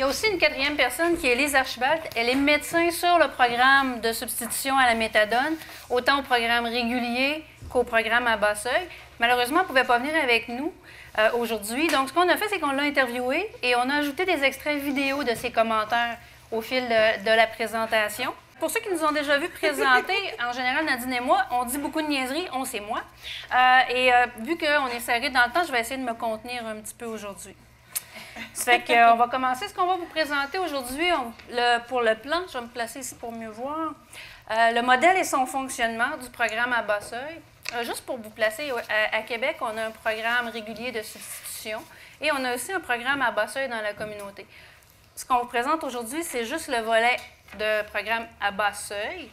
aussi une quatrième personne qui est Lise Archibald. Elle est médecin sur le programme de substitution à la méthadone, autant au programme régulier qu'au programme à bas seuil. Malheureusement, elle ne pouvait pas venir avec nous aujourd'hui. Donc, ce qu'on a fait, c'est qu'on l'a interviewée et on a ajouté des extraits vidéo de ses commentaires au fil de la présentation. Pour ceux qui nous ont déjà vu présenter, en général, Nadine et moi, on dit beaucoup de niaiseries, on c'est moi. Vu qu'on est serré dans le temps, je vais essayer de me contenir un petit peu aujourd'hui. Ça fait qu'on va commencer. Ce qu'on va vous présenter aujourd'hui, pour le plan, je vais me placer ici pour mieux voir, le modèle et son fonctionnement du programme à bas seuil. Juste pour vous placer, à Québec, on a un programme régulier de substitution et on a aussi un programme à bas seuil dans la communauté. Ce qu'on vous présente aujourd'hui, c'est juste le volet de programme à bas seuil.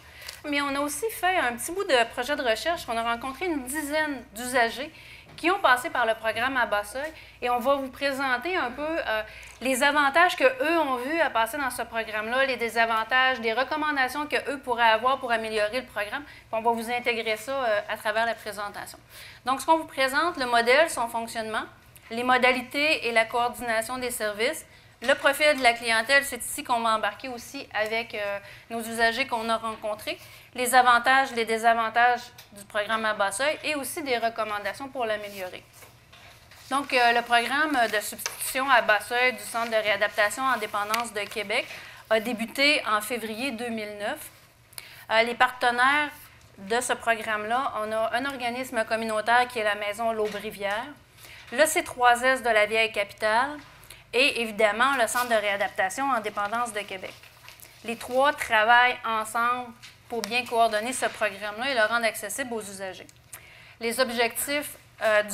Mais on a aussi fait un petit bout de projet de recherche. On a rencontré une dizaine d'usagers qui ont passé par le programme à bas seuil et on va vous présenter un peu les avantages qu'eux ont vus à passer dans ce programme-là, les désavantages, des recommandations qu'eux pourraient avoir pour améliorer le programme. Puis on va vous intégrer ça à travers la présentation. Donc, ce qu'on vous présente, le modèle, son fonctionnement, les modalités et la coordination des services, le profil de la clientèle, c'est ici qu'on va embarquer aussi avec nos usagers qu'on a rencontrés, les avantages, les désavantages du programme à bas seuil et aussi des recommandations pour l'améliorer. Donc, le programme de substitution à bas seuil du Centre de réadaptation en dépendance de Québec a débuté en février 2009. Les partenaires de ce programme-là, on a un organisme communautaire qui est la Maison L'Aube-Rivière, le C3S de la Vieille-Capitale, et évidemment, le Centre de réadaptation en dépendance de Québec. Les trois travaillent ensemble pour bien coordonner ce programme-là et le rendre accessible aux usagers. Les objectifs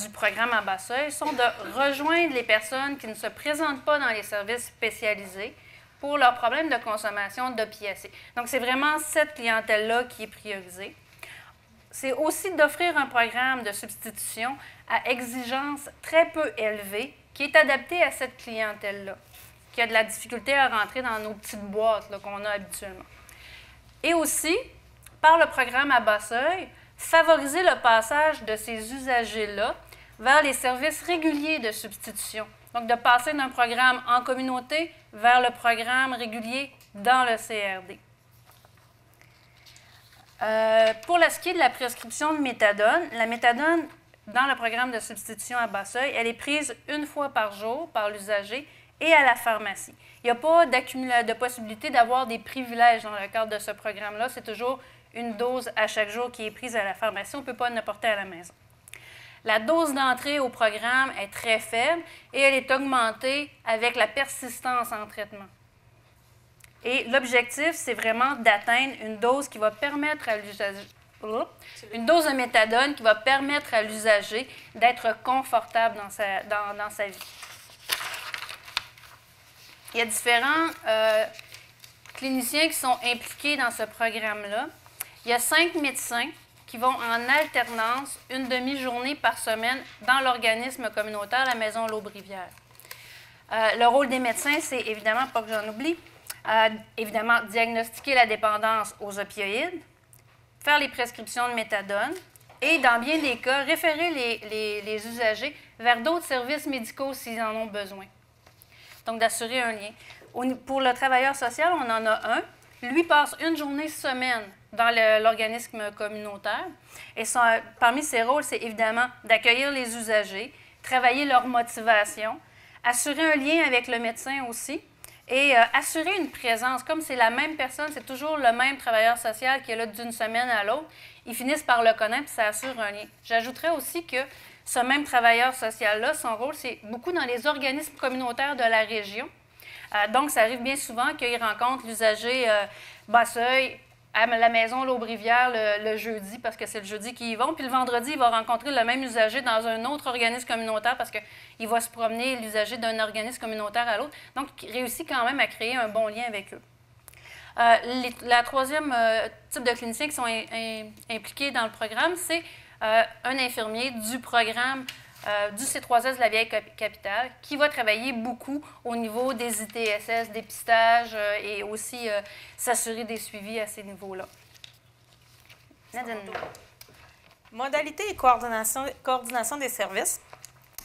du programme à bas seuil sont de rejoindre les personnes qui ne se présentent pas dans les services spécialisés pour leurs problèmes de consommation d'opiacés. Donc, c'est vraiment cette clientèle-là qui est priorisée. C'est aussi d'offrir un programme de substitution à exigence très peu élevée qui est adapté à cette clientèle-là, qui a de la difficulté à rentrer dans nos petites boîtes qu'on a habituellement. Et aussi, par le programme à bas seuil, favoriser le passage de ces usagers-là vers les services réguliers de substitution. Donc, de passer d'un programme en communauté vers le programme régulier dans le CRD. Pour ce qui est de la prescription de méthadone, la méthadone, dans le programme de substitution à bas seuil, elle est prise une fois par jour par l'usager et à la pharmacie. Il n'y a pas de possibilité d'avoir des privilèges dans le cadre de ce programme-là. C'est toujours une dose à chaque jour qui est prise à la pharmacie. On ne peut pas l'apporter à la maison. La dose d'entrée au programme est très faible et elle est augmentée avec la persistance en traitement. Et l'objectif, c'est vraiment d'atteindre une dose qui va permettre à l'usager, une dose de méthadone qui va permettre à l'usager d'être confortable dans sa vie. Il y a différents cliniciens qui sont impliqués dans ce programme-là. Il y a 5 médecins qui vont en alternance une demi-journée par semaine dans l'organisme communautaire La Maison L'Aube-Rivière. Le rôle des médecins, c'est évidemment, pas que j'en oublie, évidemment, diagnostiquer la dépendance aux opioïdes, faire les prescriptions de méthadone et, dans bien des cas, référer les usagers vers d'autres services médicaux s'ils en ont besoin. Donc, d'assurer un lien. Pour le travailleur social, on en a un. Lui passe une journée semaine dans l'organisme communautaire. Et parmi ses rôles, c'est évidemment d'accueillir les usagers, travailler leur motivation, assurer un lien avec le médecin aussi, et assurer une présence. Comme c'est la même personne, c'est toujours le même travailleur social qui est là d'une semaine à l'autre, ils finissent par le connaître et ça assure un lien. J'ajouterais aussi que ce même travailleur social-là, son rôle, c'est beaucoup dans les organismes communautaires de la région. Donc, ça arrive bien souvent qu'il rencontre l'usager bas seuil à la Maison L'Aube-Rivière le jeudi, parce que c'est le jeudi qu'ils y vont. Puis le vendredi, il va rencontrer le même usager dans un autre organisme communautaire parce qu'il va se promener, l'usager d'un organisme communautaire à l'autre. Donc, il réussit quand même à créer un bon lien avec eux. La troisième type de cliniciens qui sont impliqués dans le programme, c'est un infirmier du programme du C3S de la Vieille-Capitale qui va travailler beaucoup au niveau des ITSS, dépistage et aussi s'assurer des suivis à ces niveaux-là. Nadine. Modalité et coordination des services.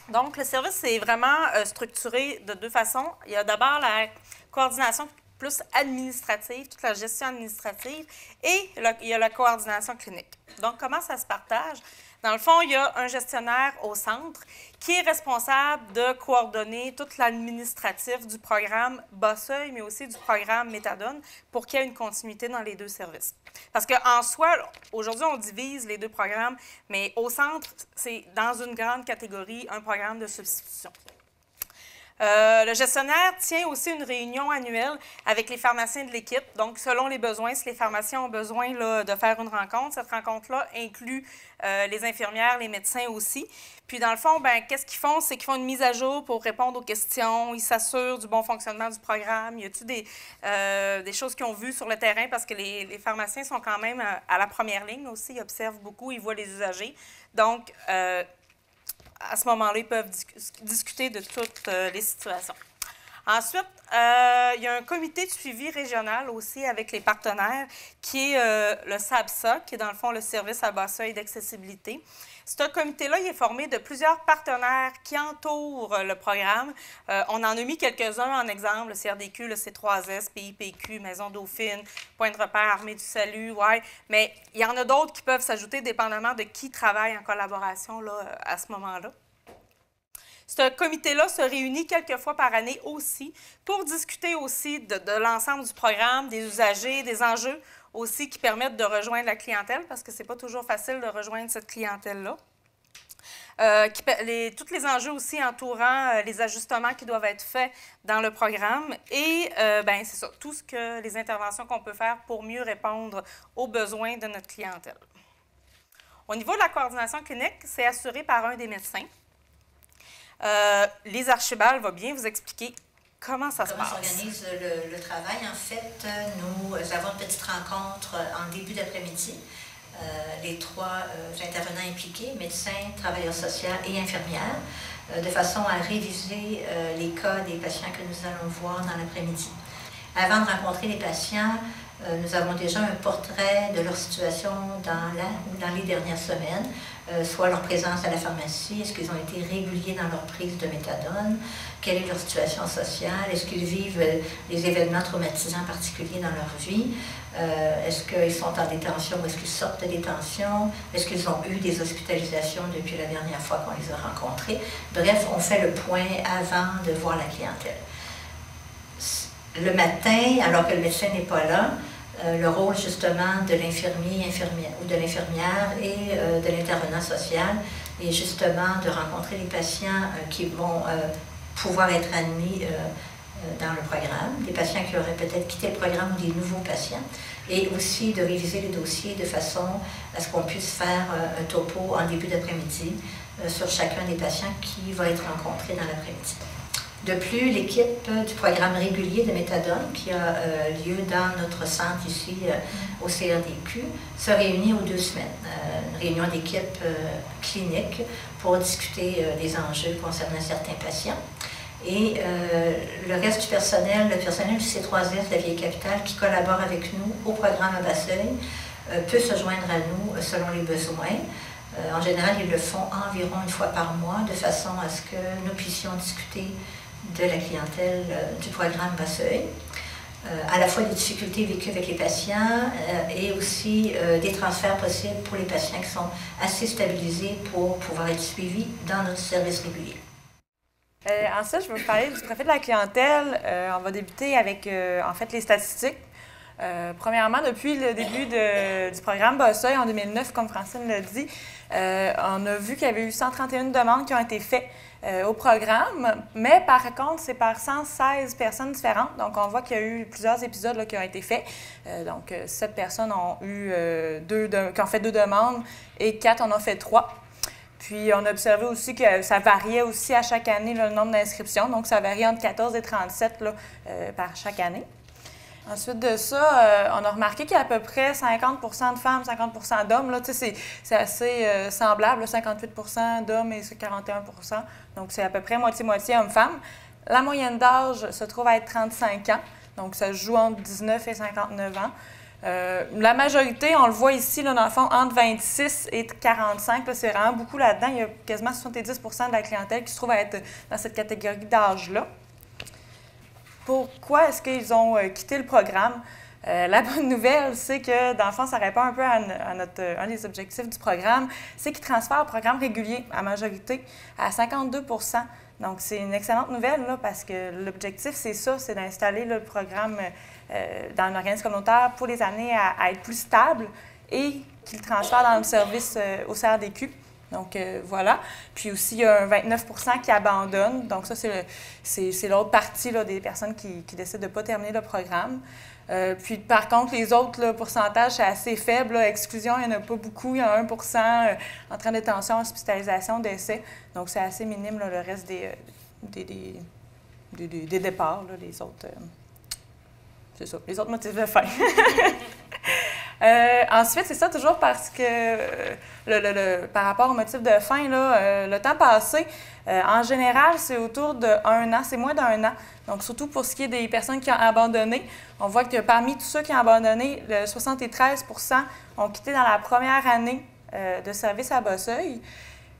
Donc, le service est vraiment structuré de deux façons. Il y a d'abord la coordination plus administrative, toute la gestion administrative, et il y a la coordination clinique. Donc, comment ça se partage? Dans le fond, il y a un gestionnaire au centre qui est responsable de coordonner tout l'administratif du programme Bosseuil, mais aussi du programme Méthadone, pour qu'il y ait une continuité dans les deux services. Parce qu'en soi, aujourd'hui, on divise les deux programmes, mais au centre, c'est dans une grande catégorie un programme de substitution. Le gestionnaire tient aussi une réunion annuelle avec les pharmaciens de l'équipe. Donc, selon les besoins, si les pharmaciens ont besoin là, de faire une rencontre, cette rencontre-là inclut les infirmières, les médecins aussi. Puis, dans le fond, qu'est-ce qu'ils font? C'est qu'ils font une mise à jour pour répondre aux questions. Ils s'assurent du bon fonctionnement du programme. Y a-t-il des choses qu'ils ont vues sur le terrain? Parce que les pharmaciens sont quand même à la première ligne aussi. Ils observent beaucoup, ils voient les usagers. Donc, à ce moment-là, ils peuvent discuter de toutes les situations. Ensuite, il y a un comité de suivi régional aussi avec les partenaires qui est le SABSA, qui est dans le fond le service à bas seuil d'accessibilité. Ce comité-là, il est formé de plusieurs partenaires qui entourent le programme. On en a mis quelques-uns en exemple, le CRDQ, le C3S, PIPQ, Maison Dauphine, Point de repère, Armée du Salut, ouais. Mais il y en a d'autres qui peuvent s'ajouter dépendamment de qui travaille en collaboration là, à ce moment-là. Ce comité-là se réunit quelques fois par année aussi pour discuter aussi de l'ensemble du programme, des usagers, des enjeux aussi qui permettent de rejoindre la clientèle parce que ce n'est pas toujours facile de rejoindre cette clientèle-là. Tous les enjeux aussi entourant les ajustements qui doivent être faits dans le programme et c'est ça, les interventions qu'on peut faire pour mieux répondre aux besoins de notre clientèle. Au niveau de la coordination clinique, c'est assuré par un des médecins. Lise Archibald va bien vous expliquer comment ça se passe. Comment s'organise le travail? En fait, nous avons une petite rencontre en début d'après-midi. Les trois intervenants impliqués, médecins, travailleurs sociaux et infirmières, de façon à réviser les cas des patients que nous allons voir dans l'après-midi. Avant de rencontrer les patients, nous avons déjà un portrait de leur situation dans les dernières semaines, soit leur présence à la pharmacie, est-ce qu'ils ont été réguliers dans leur prise de méthadone, quelle est leur situation sociale, est-ce qu'ils vivent des événements traumatisants particuliers dans leur vie, est-ce qu'ils sont en détention ou est-ce qu'ils sortent de détention, est-ce qu'ils ont eu des hospitalisations depuis la dernière fois qu'on les a rencontrés. Bref, on fait le point avant de voir la clientèle. Le matin, alors que le médecin n'est pas là, le rôle justement de l'infirmier ou de l'infirmière et de l'intervenant social est justement de rencontrer les patients qui vont pouvoir être admis dans le programme, des patients qui auraient peut-être quitté le programme ou des nouveaux patients, et aussi de réviser les dossiers de façon à ce qu'on puisse faire un topo en début d'après-midi sur chacun des patients qui va être rencontré dans l'après-midi. De plus, l'équipe du programme régulier de méthadone qui a lieu dans notre centre ici au CRDQ se réunit aux 2 semaines. Une réunion d'équipe clinique pour discuter des enjeux concernant certains patients. Et le reste du personnel, le personnel du C3S de la Vieille-Capitale qui collabore avec nous au programme à Basseuil peut se joindre à nous selon les besoins. En général, ils le font environ une fois par mois de façon à ce que nous puissions discuter de la clientèle du programme Basseuil, à la fois des difficultés vécues avec les patients et aussi des transferts possibles pour les patients qui sont assez stabilisés pour pouvoir être suivis dans notre service régulier. Ensuite, je vais vous parler du profil de la clientèle. On va débuter avec en fait les statistiques. Premièrement, depuis le début du programme Basseuil en 2009, comme Francine l'a dit, on a vu qu'il y avait eu 131 demandes qui ont été faites au programme, mais par contre, c'est par 116 personnes différentes. Donc, on voit qu'il y a eu plusieurs épisodes là, qui ont été faits. Donc, 7 personnes ont eu qui ont fait 2 demandes et 4 en ont fait 3. Puis, on a observé aussi que ça variait aussi à chaque année là, le nombre d'inscriptions. Donc, ça varie entre 14 et 37 là, par chaque année. Ensuite de ça, on a remarqué qu'il y a à peu près 50 de femmes, 50 d'hommes. Là, c'est assez semblable, là, 58 d'hommes et 41 Donc, c'est à peu près moitié-moitié hommes-femmes. La moyenne d'âge se trouve à être 35 ans. Donc, ça se joue entre 19 et 59 ans. La majorité, on le voit ici, là, dans le fond, entre 26 et 45, c'est vraiment beaucoup là-dedans. Il y a quasiment 70 de la clientèle qui se trouve à être dans cette catégorie d'âge-là. Pourquoi est-ce qu'ils ont quitté le programme? La bonne nouvelle, c'est que, dans le fond, ça répond un peu à un des objectifs du programme, c'est qu'ils transfèrent au programme régulier, à majorité, à 52 % Donc, c'est une excellente nouvelle, là, parce que l'objectif, c'est ça, c'est d'installer le programme dans un organisme communautaire pour les amener à être plus stable et qu'ils transfèrent dans le service au CRDQ. Donc, voilà. Puis aussi, il y a un 29 % qui abandonnent. Donc, ça, c'est l'autre partie là, des personnes qui décident de ne pas terminer le programme. Puis, par contre, les autres là, pourcentages, c'est assez faible. Là. Exclusion, il n'y en a pas beaucoup. Il y a 1 % en train de détention, hospitalisation, décès. Donc, c'est assez minime, là, le reste des départs, là, les autres. C'est ça, les autres motifs de fin. Ensuite, c'est ça, toujours parce que par rapport au motif de fin, là, le temps passé, en général, c'est autour d'1 an, c'est moins d'1 an. Donc, surtout pour ce qui est des personnes qui ont abandonné, on voit que parmi tous ceux qui ont abandonné, 73 % ont quitté dans la première année de service à Bosseuil.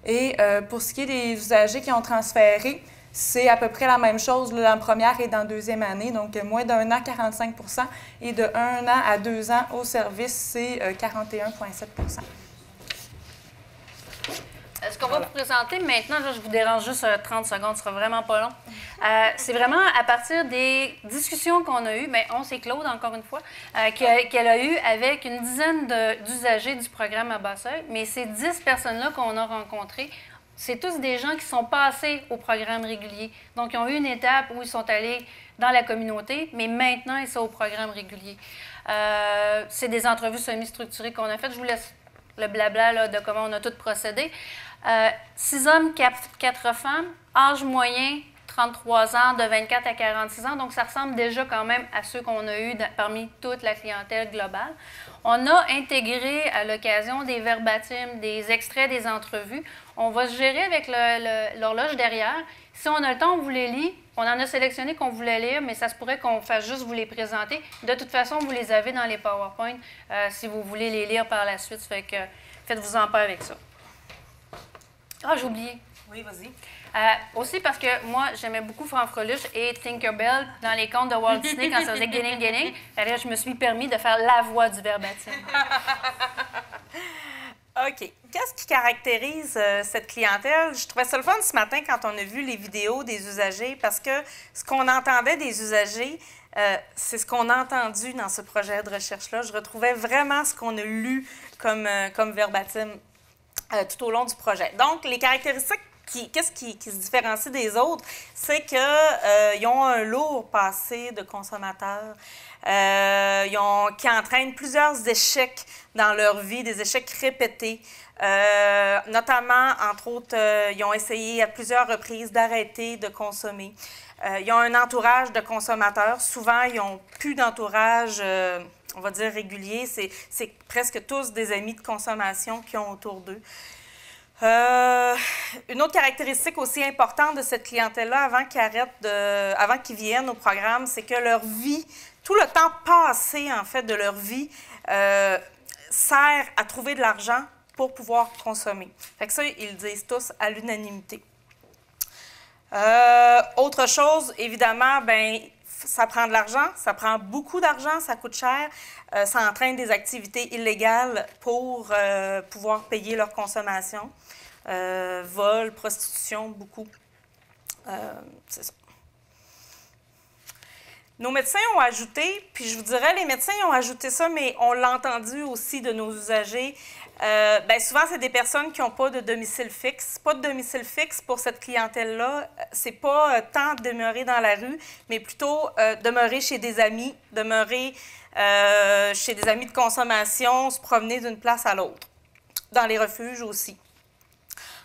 Et pour ce qui est des usagers qui ont transféré, c'est à peu près la même chose là, dans la première et dans la deuxième année. Donc, moins d'1 an, 45 % et de 1 an à 2 ans au service, c'est 41,7 %. Ce qu'on va vous présenter maintenant, là, je vous dérange juste 30 secondes, ce sera vraiment pas long. C'est vraiment à partir des discussions qu'on a eues, bien, on, c'est Claude, encore une fois, qu'elle a eues avec une dizaine d'usagers du programme à Bosseuil. Mais ces 10 personnes-là qu'on a rencontrées, c'est tous des gens qui sont passés au programme régulier. Donc, ils ont eu une étape où ils sont allés dans la communauté, mais maintenant, ils sont au programme régulier. C'est des entrevues semi-structurées qu'on a faites. Je vous laisse le blabla là, de comment on a tout procédé. 6 hommes, 4 femmes, âge moyen, 33 ans, de 24 à 46 ans. Donc, ça ressemble déjà quand même à ceux qu'on a eus parmi toute la clientèle globale. On a intégré à l'occasion des verbatims, des extraits des entrevues. On va se gérer avec l'horloge derrière. Si on a le temps, on vous les lit. On en a sélectionné qu'on voulait lire, mais ça se pourrait qu'on fasse juste vous les présenter. De toute façon, vous les avez dans les PowerPoint si vous voulez les lire par la suite. Fait que faites-vous-en pas avec ça. Ah, j'ai oublié. Oui, vas-y. Aussi parce que moi, j'aimais beaucoup Fanfreluche et Tinkerbell dans les contes de Walt Disney quand ça faisait Guinning, Guinning. Alors, je me suis permis de faire la voix du verbatim. OK. Qu'est-ce qui caractérise cette clientèle? Je trouvais ça le fun ce matin quand on a vu les vidéos des usagers parce que ce qu'on entendait des usagers, c'est ce qu'on a entendu dans ce projet de recherche-là. Je retrouvais vraiment ce qu'on a lu comme verbatim tout au long du projet. Donc, les caractéristiques, qu'est-ce qui se différencie des autres? C'est qu'ils ont un lourd passé de consommateurs. Qui entraînent plusieurs échecs dans leur vie, des échecs répétés. Notamment, entre autres, ils ont essayé à plusieurs reprises d'arrêter de consommer. Ils ont un entourage de consommateurs. Souvent, ils n'ont plus d'entourage, on va dire, régulier. C'est presque tous des amis de consommation qui ont autour d'eux. Une autre caractéristique aussi importante de cette clientèle-là, avant qu'ils viennent au programme, c'est que leur vie, tout le temps passé, en fait, de leur vie, sert à trouver de l'argent pour pouvoir consommer. Fait que ça, ils le disent tous à l'unanimité. Autre chose, évidemment, bien, ça prend de l'argent, ça prend beaucoup d'argent, ça coûte cher, ça entraîne des activités illégales pour pouvoir payer leur consommation. Vol, prostitution, beaucoup. C'est ça. Nos médecins ont ajouté, puis je vous dirais, les médecins ont ajouté ça, mais on l'a entendu aussi de nos usagers. Bien, souvent, c'est des personnes qui n'ont pas de domicile fixe. Pas de domicile fixe pour cette clientèle-là. C'est pas tant demeurer dans la rue, mais plutôt demeurer chez des amis, demeurer chez des amis de consommation, se promener d'une place à l'autre. Dans les refuges aussi.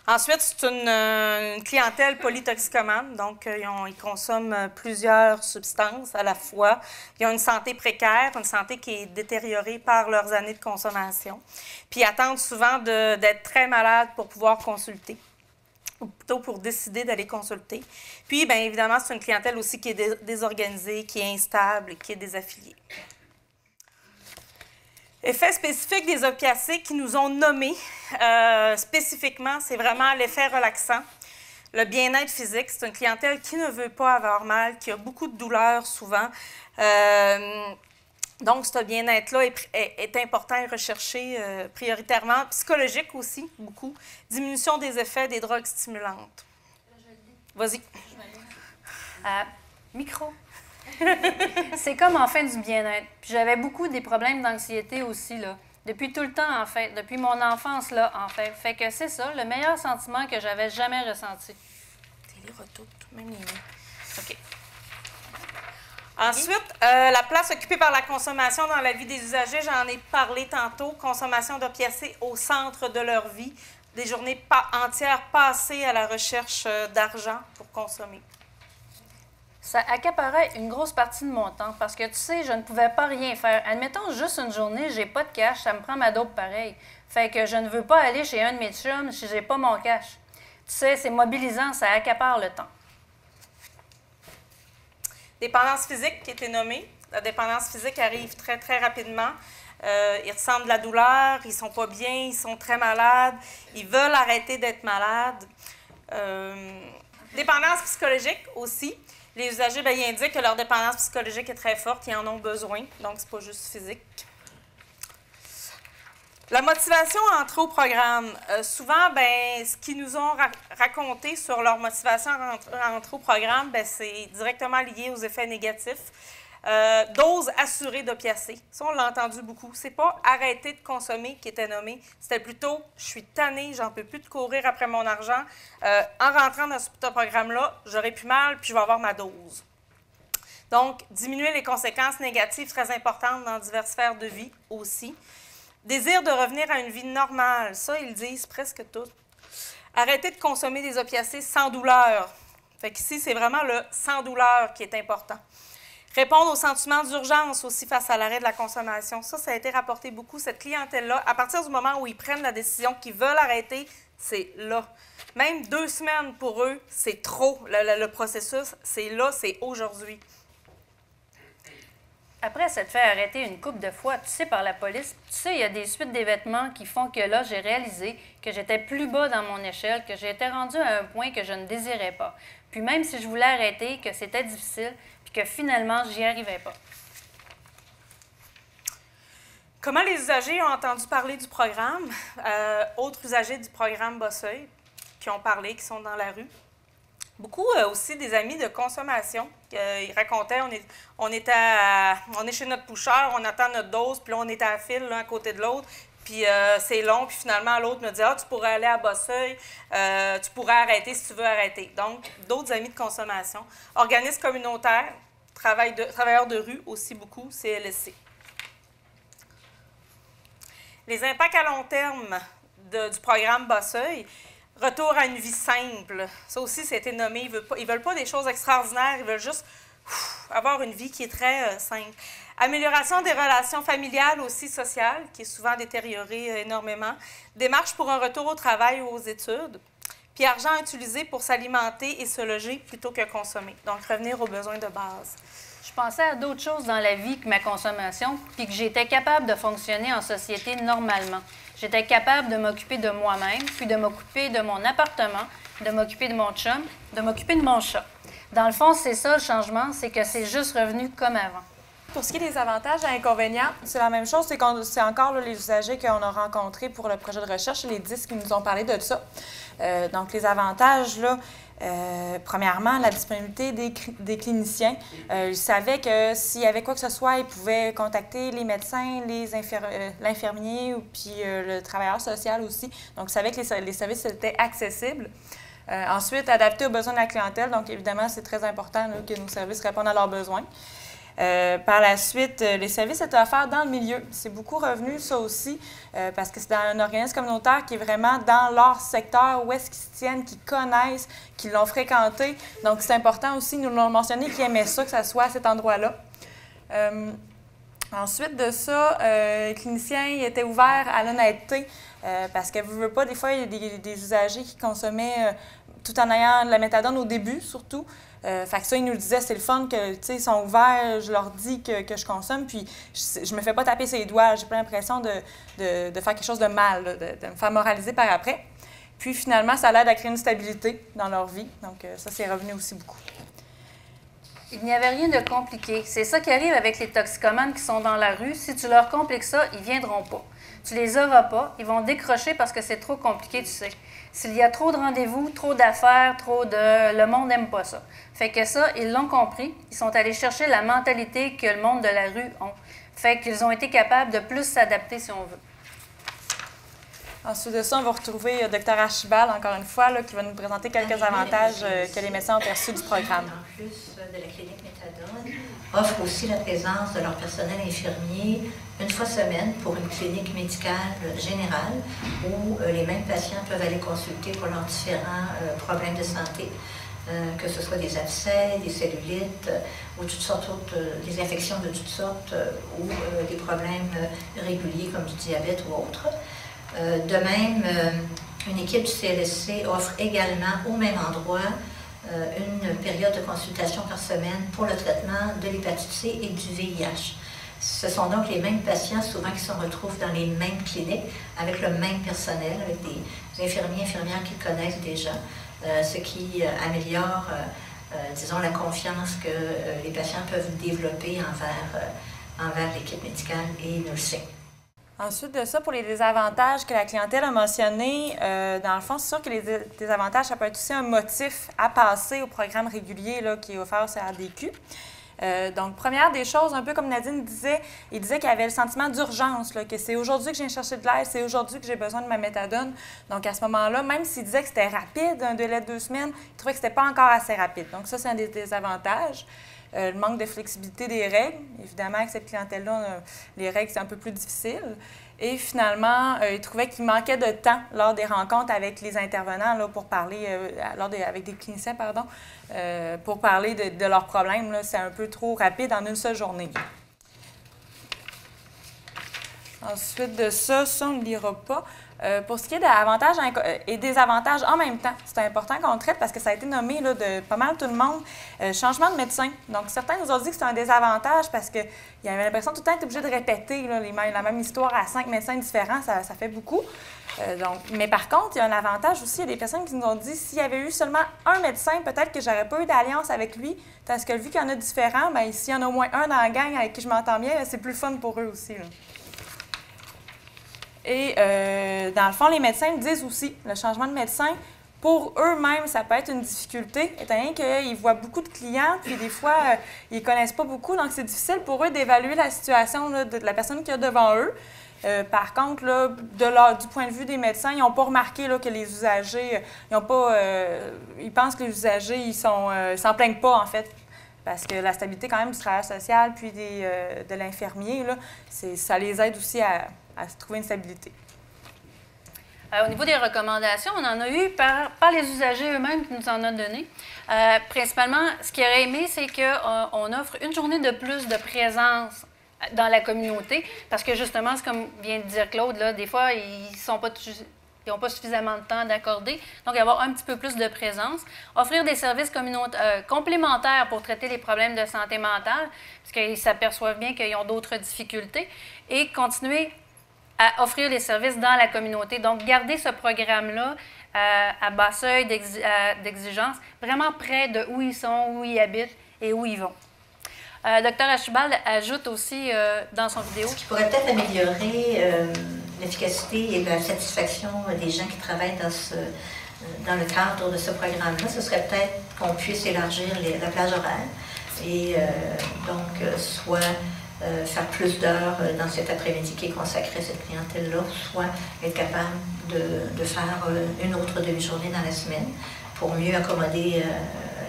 Ensuite, c'est une clientèle polytoxicomane, donc ils consomment plusieurs substances à la fois. Ils ont une santé précaire, une santé qui est détériorée par leurs années de consommation. Puis ils attendent souvent d'être très malades pour pouvoir consulter, ou plutôt pour décider d'aller consulter. Puis, bien évidemment, c'est une clientèle aussi qui est désorganisée, qui est instable, qui est désaffiliée. Effets spécifiques des opiacés qui nous ont nommés spécifiquement, c'est vraiment l'effet relaxant. Le bien-être physique, c'est une clientèle qui ne veut pas avoir mal, qui a beaucoup de douleurs souvent. Donc, ce bien-être-là est important et recherché prioritairement. Psychologique aussi, beaucoup. Diminution des effets des drogues stimulantes. Vas-y. Micro. C'est comme en fin du bien-être. Puis j'avais beaucoup des problèmes d'anxiété aussi, là. Depuis tout le temps, en fait. Depuis mon enfance, là, en fait. Fait que c'est ça, le meilleur sentiment que j'avais jamais ressenti. Télé, retour, même les mains. OK. Ensuite, la place occupée par la consommation dans la vie des usagers, j'en ai parlé tantôt. Consommation d'opiacés au centre de leur vie. Des journées entières passées à la recherche d'argent pour consommer. Ça accaparait une grosse partie de mon temps parce que, tu sais, je ne pouvais pas rien faire. Admettons, juste une journée, j'ai pas de cash, ça me prend ma dope pareil. Fait que je ne veux pas aller chez un de mes chums si j'ai pas mon cash. Tu sais, c'est mobilisant, ça accapare le temps. Dépendance physique qui était nommée. La dépendance physique arrive très, très rapidement. Ils ressentent de la douleur, ils sont pas bien, ils sont très malades, ils veulent arrêter d'être malades. Dépendance psychologique aussi. Les usagers, bien, ils indiquent que leur dépendance psychologique est très forte, ils en ont besoin, donc c'est pas juste physique. La motivation à entrer au programme. Souvent, bien, ce qu'ils nous ont raconté sur leur motivation à entrer au programme, bien, c'est directement lié aux effets négatifs. Dose assurée d'opiacés. Ça, on l'a entendu beaucoup. C'est pas arrêter de consommer qui était nommé. C'était plutôt je suis tannée, j'en peux plus de courir après mon argent. En rentrant dans ce programme-là, j'aurai plus mal puis je vais avoir ma dose. Donc, diminuer les conséquences négatives très importantes dans diverses sphères de vie aussi. Désir de revenir à une vie normale. Ça, ils disent presque tout. Arrêter de consommer des opiacés sans douleur. Fait qu'ici, c'est vraiment le sans douleur qui est important. Répondre aux sentiments d'urgence aussi face à l'arrêt de la consommation. Ça a été rapporté beaucoup. Cette clientèle-là, à partir du moment où ils prennent la décision qu'ils veulent arrêter, c'est là. Même 2 semaines pour eux, c'est trop. Le processus, c'est là, c'est aujourd'hui. Après s'être fait arrêter une couple de fois, tu sais, par la police, tu sais, il y a des suites d'événements qui font que là, j'ai réalisé que j'étais plus bas dans mon échelle, que j'étais rendue à un point que je ne désirais pas. Puis même si je voulais arrêter, que c'était difficile, puis que finalement, j'y arrivais pas. Comment les usagers ont entendu parler du programme? Autres usagers du programme Bosseuil qui ont parlé, qui sont dans la rue. Beaucoup aussi des amis de consommation. Ils racontaient, on est chez notre pusher, on attend notre dose, puis là, on est à la file l'un à côté de l'autre, puis c'est long, puis finalement, l'autre me dit « Ah, tu pourrais aller à Bosseuil, tu pourrais arrêter si tu veux arrêter. » Donc, d'autres amis de consommation. Organismes communautaires, travailleurs de rue aussi beaucoup, CLSC. Les impacts à long terme du programme Bosseuil. Retour à une vie simple. Ça aussi, ça a été nommé. Ils veulent pas des choses extraordinaires, ils veulent juste avoir une vie qui est très simple. Amélioration des relations familiales aussi sociales, qui est souvent détériorée énormément. Démarche pour un retour au travail ou aux études. Puis argent utilisé pour s'alimenter et se loger plutôt que consommer. Donc, revenir aux besoins de base. Je pensais à d'autres choses dans la vie que ma consommation, puis que j'étais capable de fonctionner en société normalement. J'étais capable de m'occuper de moi-même, puis de m'occuper de mon appartement, de m'occuper de mon chum, de m'occuper de mon chat. Dans le fond, c'est ça le changement, c'est que c'est juste revenu comme avant. Pour ce qui est des avantages et inconvénients, c'est la même chose. C'est encore là, les usagers qu'on a rencontrés pour le projet de recherche, les 10 qui nous ont parlé de ça. Donc, les avantages, là, premièrement, la disponibilité des cliniciens. Ils savaient que s'il y avait quoi que ce soit, ils pouvaient contacter les médecins, l'infirmier ou puis le travailleur social aussi. Donc, ils savaient que les services étaient accessibles. Ensuite, adapté aux besoins de la clientèle. Donc, évidemment, c'est très important là, que nos services répondent à leurs besoins. Par la suite, les services étaient offerts dans le milieu. C'est beaucoup revenu, ça aussi, parce que c'est dans un organisme communautaire qui est vraiment dans leur secteur, où est-ce qu'ils se tiennent, qu'ils connaissent, qu'ils l'ont fréquenté. Donc, c'est important aussi, nous l'ont mentionné, qu'ils aimaient ça, que ça soit à cet endroit-là. Ensuite de ça, les cliniciens étaient ouverts à l'honnêteté, parce que, vous ne voulez pas, des fois, il y a des usagers qui consommaient tout en ayant de la méthadone au début, surtout. Fait que ça, ils nous le disaient, c'est le fun que, tu sais, ils sont ouverts, je leur dis que je consomme, puis je me fais pas taper ses doigts. J'ai pas l'impression de faire quelque chose de mal, là, de me faire moraliser par après. Puis finalement, ça l'aide à créer une stabilité dans leur vie. Donc ça, c'est revenu aussi beaucoup. Il n'y avait rien de compliqué. C'est ça qui arrive avec les toxicomanes qui sont dans la rue. Si tu leur compliques ça, ils ne viendront pas. Tu les auras pas. Ils vont décrocher parce que c'est trop compliqué, tu sais. S'il y a trop de rendez-vous, trop d'affaires, le monde n'aime pas ça. Fait que ça, ils l'ont compris. Ils sont allés chercher la mentalité que le monde de la rue ont. Fait qu'ils ont été capables de plus s'adapter, si on veut. Ensuite de ça, on va retrouver Dr Archibald, encore une fois, là, qui va nous présenter quelques avantages que les médecins ont perçus du programme. En plus de la clinique Méthadone, offre aussi la présence de leur personnel infirmier une fois semaine pour une clinique médicale générale où les mêmes patients peuvent aller consulter pour leurs différents problèmes de santé, que ce soit des abcès, des cellulites ou toutes sortes des infections de toutes sortes ou des problèmes réguliers comme du diabète ou autres. De même, une équipe du CLSC offre également au même endroit une période de consultation par semaine pour le traitement de l'hépatite C et du VIH. Ce sont donc les mêmes patients souvent qui se retrouvent dans les mêmes cliniques avec le même personnel, avec des infirmiers et infirmières qui connaissent déjà, ce qui améliore, disons, la confiance que les patients peuvent développer envers l'équipe médicale et nursing. Ensuite de ça, pour les désavantages que la clientèle a mentionnés, dans le fond, c'est sûr que les désavantages, ça peut être aussi un motif à passer au programme régulier là, qui est offert au CRDQ. Donc, première des choses, un peu comme Nadine disait, il disait qu'il y avait le sentiment d'urgence, que c'est aujourd'hui que je viens chercher de l'aide, c'est aujourd'hui que j'ai besoin de ma méthadone. Donc, à ce moment-là, même s'il disait que c'était rapide, un délai de 2 semaines, il trouvait que c'était pas encore assez rapide. Donc, ça, c'est un des désavantages. Le manque de flexibilité des règles. Évidemment, avec cette clientèle-là, les règles, c'est un peu plus difficile. Et finalement, il trouvait qu'il manquait de temps lors des rencontres avec les intervenants là, pour parler, avec des cliniciens, pardon, pour parler de leurs problèmes. C'est un peu trop rapide en une seule journée. Ensuite de ça, on ne lira pas. Pour ce qui est d'avantages et désavantages en même temps, c'est important qu'on le traite parce que ça a été nommé là, de pas mal tout le monde. Changement de médecin. Donc, certains nous ont dit que c'est un désavantage parce qu'il y avait l'impression tout le temps d'être obligé de répéter là, la même histoire à 5 médecins différents. Ça fait beaucoup. Mais par contre, il y a un avantage aussi. Il y a des personnes qui nous ont dit s'il y avait eu seulement un médecin, peut-être que j'aurais pas eu d'alliance avec lui. Tandis que vu qu'il y en a différents, bien, s'il y en a au moins un dans la gang avec qui je m'entends bien, c'est plus fun pour eux aussi. Là. Et dans le fond, les médecins me disent aussi, le changement de médecin, pour eux-mêmes, ça peut être une difficulté, étant donné qu'ils voient beaucoup de clients, puis des fois, ils ne connaissent pas beaucoup, donc c'est difficile pour eux d'évaluer la situation là, de la personne qu'il y a devant eux. Par contre, là, du point de vue des médecins, ils n'ont pas remarqué là, que les usagers, ils pensent que les usagers, ils s'en plaignent pas, en fait. Parce que la stabilité quand même du travailleur social puis de l'infirmier, là, ça les aide aussi à se trouver une stabilité. Au niveau des recommandations, on en a eu par les usagers eux-mêmes qui nous en ont donné. Principalement, ce qu'ils auraient aimé, c'est qu'on offre une journée de plus de présence dans la communauté, parce que justement, c'est comme vient de dire Claude, là, des fois, ils n'ont pas suffisamment de temps d'accorder. Donc, avoir un petit peu plus de présence. Offrir des services complémentaires pour traiter les problèmes de santé mentale, parce qu'ils s'aperçoivent bien qu'ils ont d'autres difficultés. Et continuer à offrir les services dans la communauté. Donc, garder ce programme-là à bas seuil d'exigence, vraiment près de où ils sont, où ils habitent et où ils vont. Dr Archibald ajoute aussi dans son vidéo... Ce qui pourrait peut-être améliorer l'efficacité et la satisfaction des gens qui travaillent dans le cadre de ce programme-là, ce serait peut-être qu'on puisse élargir la plage horaire et donc soit faire plus d'heures dans cet après-midi qui est consacré à cette clientèle-là, soit être capable de faire une autre demi-journée dans la semaine pour mieux accommoder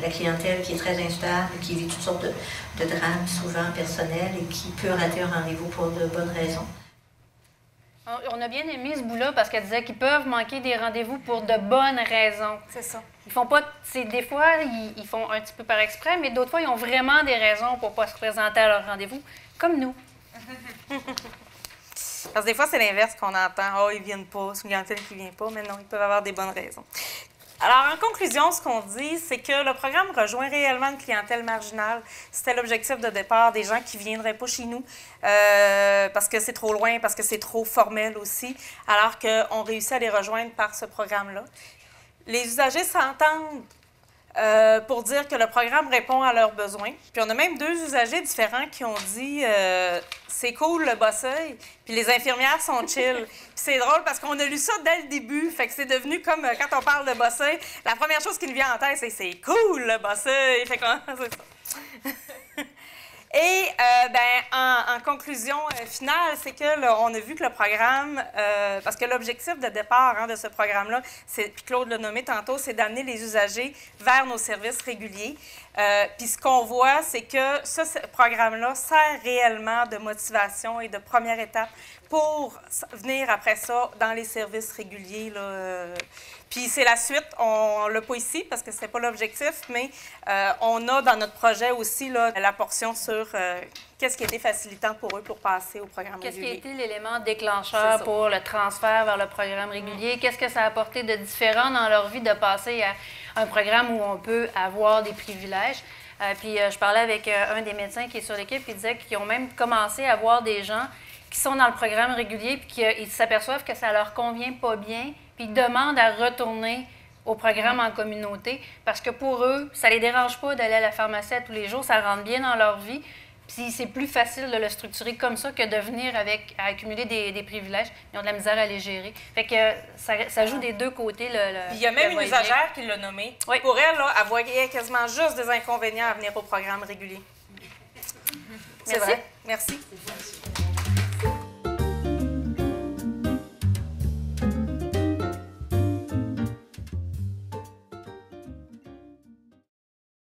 la clientèle qui est très instable, qui vit toutes sortes de drames souvent personnels et qui peut rater un rendez-vous pour de bonnes raisons. On a bien aimé ce bout-là parce qu'elle disait qu'ils peuvent manquer des rendez-vous pour de bonnes raisons. C'est ça. Ils font pas... Des fois, ils font un petit peu par exprès, mais d'autres fois, ils ont vraiment des raisons pour ne pas se présenter à leur rendez-vous, comme nous. Parce que des fois, c'est l'inverse qu'on entend. « Oh, ils viennent pas, c'est une clientèle qui vient pas. » Mais non, ils peuvent avoir des bonnes raisons. Alors, en conclusion, ce qu'on dit, c'est que le programme rejoint réellement une clientèle marginale. C'était l'objectif de départ, des gens qui ne viendraient pas chez nous parce que c'est trop loin, parce que c'est trop formel aussi, alors qu'on réussit à les rejoindre par ce programme-là. Les usagers s'entendent pour dire que le programme répond à leurs besoins. Puis on a même 2 usagers différents qui ont dit c'est cool le Bosseuil, puis les infirmières sont chill. Puis c'est drôle parce qu'on a lu ça dès le début, fait que c'est devenu comme quand on parle de Bosseuil, la première chose qui nous vient en tête, c'est cool le Bosseuil. Fait que c'est ça. Et en conclusion finale, c'est que là, on a vu que le programme, parce que l'objectif de départ de ce programme-là, puis Claude l'a nommé tantôt, c'est d'amener les usagers vers nos services réguliers. Puis ce qu'on voit, c'est que ce programme-là sert réellement de motivation et de première étape pour venir après ça dans les services réguliers, là. Puis c'est la suite, on ne l'a pas ici parce que ce n'est pas l'objectif, mais on a dans notre projet aussi là, la portion sur qu'est-ce qui a été facilitant pour eux pour passer au programme régulier. Qu'est-ce qui a été l'élément déclencheur pour le transfert vers le programme régulier? Qu'est-ce que ça a apporté de différent dans leur vie de passer à un programme où on peut avoir des privilèges? Puis je parlais avec un des médecins qui est sur l'équipe qui disait qu'ils ont même commencé à voir des gens qui sont dans le programme régulier puis qu'ils s'aperçoivent que ça leur convient pas bien, puis ils demandent à retourner au programme en communauté parce que pour eux, ça les dérange pas d'aller à la pharmacie à tous les jours, ça rentre bien dans leur vie, puis c'est plus facile de le structurer comme ça que de venir à accumuler des privilèges. Ils ont de la misère à les gérer. Fait que ça joue des deux côtés. Il y a même une usagère qui l'a nommé. Oui. Pour elle, là, elle voyait quasiment juste des inconvénients à venir au programme régulier. C'est vrai. Merci.